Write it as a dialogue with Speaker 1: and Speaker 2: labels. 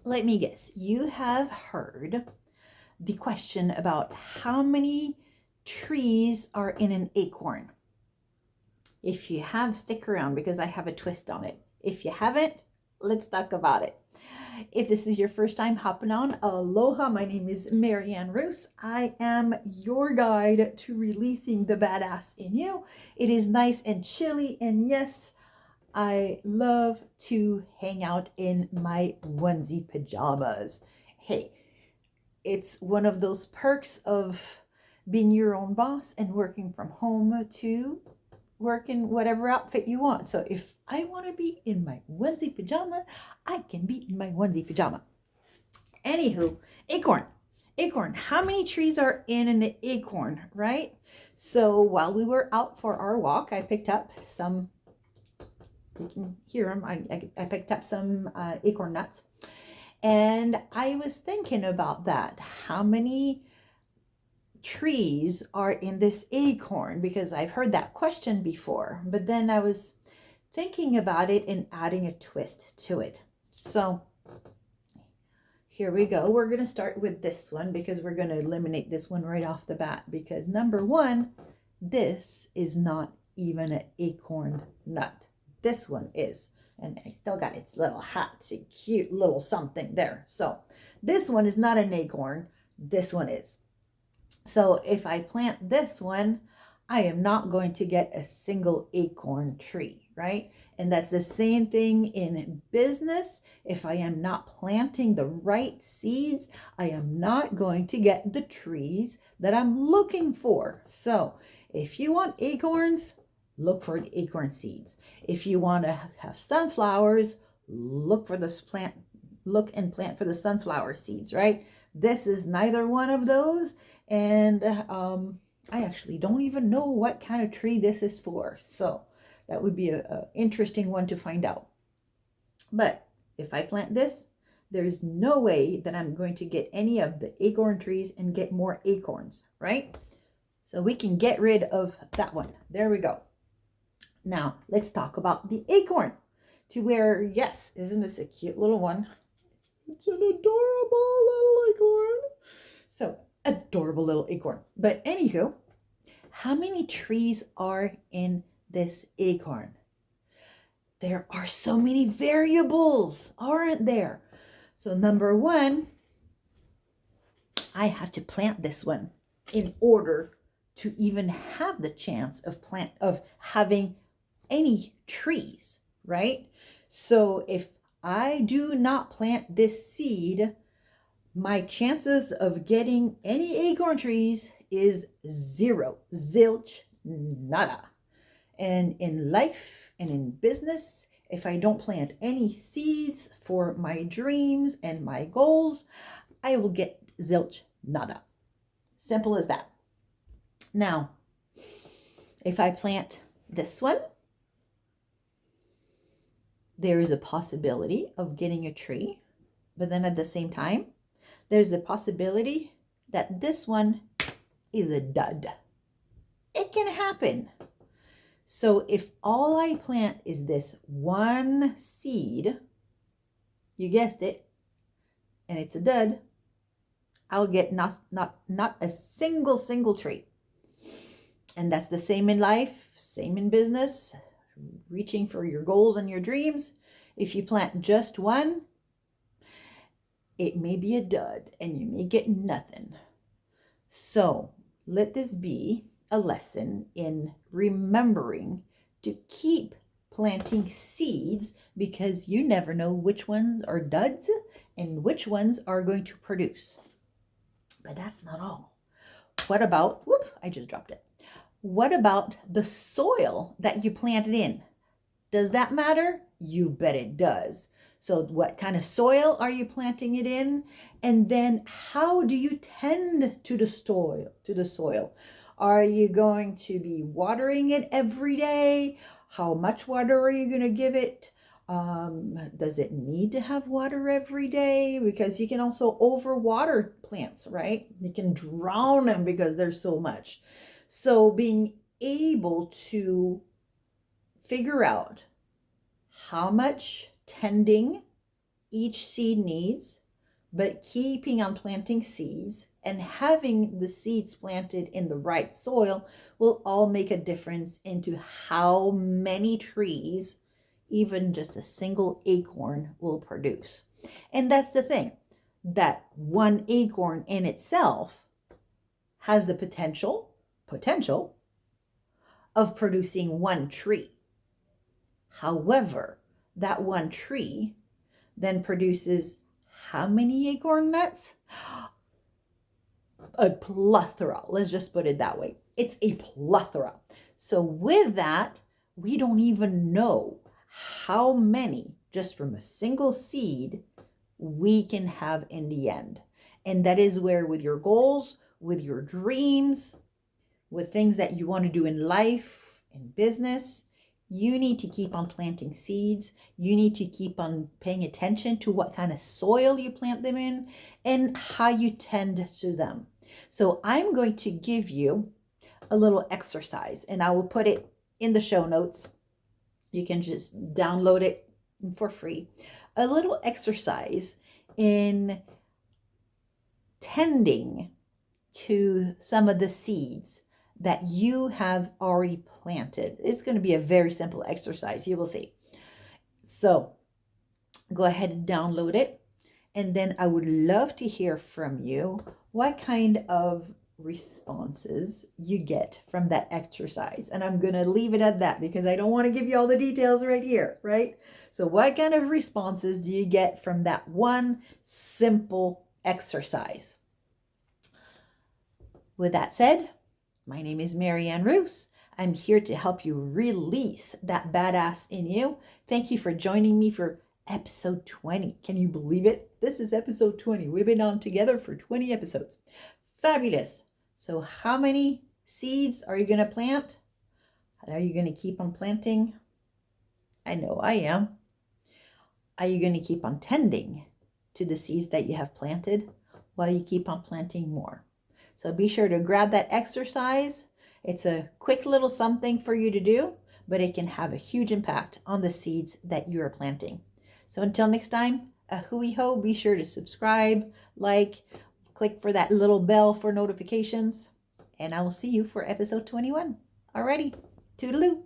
Speaker 1: Let me guess. You have heard the question about how many trees are in an acorn. If you have, stick around because I have a twist on it. If you haven't, let's talk about it. If this is your first time hopping on, aloha, my name is Marianne Roos. I am your guide to releasing the badass in you. It is nice and chilly, and yes, I love to hang out in my onesie pajamas. Hey, it's one of those perks of being your own boss and working from home to work in whatever outfit you want. So if I want to be in my onesie pajama, I can be in my onesie pajama. Anywho, acorn. Acorn. How many trees are in an acorn, right? So while we were out for our walk, I picked up some, you can hear them, I picked up some acorn nuts. And I was thinking about that. How many trees are in this acorn? Because I've heard that question before, but then I was thinking about it and adding a twist to it. So here we go. We're going to start with this one because we're going to eliminate this one right off the bat, because number one, this is not even an acorn nut. This one is, and I still got its little hat, it's a cute little something there. So this one is not an acorn. This one is. So if I plant this one, I am not going to get a single acorn tree, right? And that's the same thing in business. If I am not planting the right seeds, I am not going to get the trees that I'm looking for. So if you want acorns, look for the acorn seeds. If you want to have sunflowers, look for this plant, look and plant for the sunflower seeds, right? This is neither one of those. And I actually don't even know what kind of tree this is for. So that would be a interesting one to find out. But if I plant this, there's no way that I'm going to get any of the acorn trees and get more acorns, right? So we can get rid of that one. There we go. Now let's talk about the acorn. To where, yes, isn't this a cute little one? It's an adorable little acorn. So adorable little acorn. But anywho, how many trees are in this acorn? There are so many variables, aren't there? So number one, I have to plant this one in order to even have the chance of having any trees, right? So if I do not plant this seed, my chances of getting any acorn trees is zero, zilch, nada. And in life and in business, if I don't plant any seeds for my dreams and my goals, I will get zilch, nada. Simple as that. Now, if I plant this one, there is a possibility of getting a tree, but then at the same time, there's a possibility that this one is a dud. It can happen. So if all I plant is this one seed, you guessed it, and it's a dud, I'll get not a single tree. And that's the same in life, same in business, reaching for your goals and your dreams. If you plant just one, it may be a dud and you may get nothing. So let this be a lesson in remembering to keep planting seeds, because you never know which ones are duds and which ones are going to produce. But that's not all. What about, whoop, I just dropped it. What about the soil that you planted in? Does that matter? You bet it does. So what kind of soil are you planting it in? And then how do you tend to the soil? Are you going to be watering it every day? How much water are you going to give it? Does it need to have water every day? Because you can also overwater plants, right? You can drown them because there's so much. So being able to figure out how much tending each seed needs, but keeping on planting seeds and having the seeds planted in the right soil will all make a difference into how many trees even just a single acorn will produce. And that's the thing, that one acorn in itself has the potential of producing one tree. However, that one tree then produces how many acorn nuts? A plethora. Let's just put it that way. It's a plethora. So with that, we don't even know how many, just from a single seed, we can have in the end. And that is where, with your goals, with your dreams, with things that you want to do in life, in business, you need to keep on planting seeds. You need to keep on paying attention to what kind of soil you plant them in and how you tend to them. So I'm going to give you a little exercise, and I will put it in the show notes. You can just download it for free. A little exercise in tending to some of the seeds that you have already planted. It's going to be a very simple exercise. You will see. So go ahead and download it. And then I would love to hear from you what kind of responses you get from that exercise. And I'm going to leave it at that because I don't want to give you all the details right here, right? So what kind of responses do you get from that one simple exercise? With that said, my name is Marianne Roos. I'm here to help you release that badass in you. Thank you for joining me for episode 20. Can you believe it? This is episode 20. We've been on together for 20 episodes. Fabulous. So how many seeds are you going to plant? Are you going to keep on planting? I know I am. Are you going to keep on tending to the seeds that you have planted while you keep on planting more? So be sure to grab that exercise. It's a quick little something for you to do, but it can have a huge impact on the seeds that you are planting. So until next time, a hooey ho, be sure to subscribe, like, click for that little bell for notifications, and I will see you for episode 21. Alrighty, toodaloo.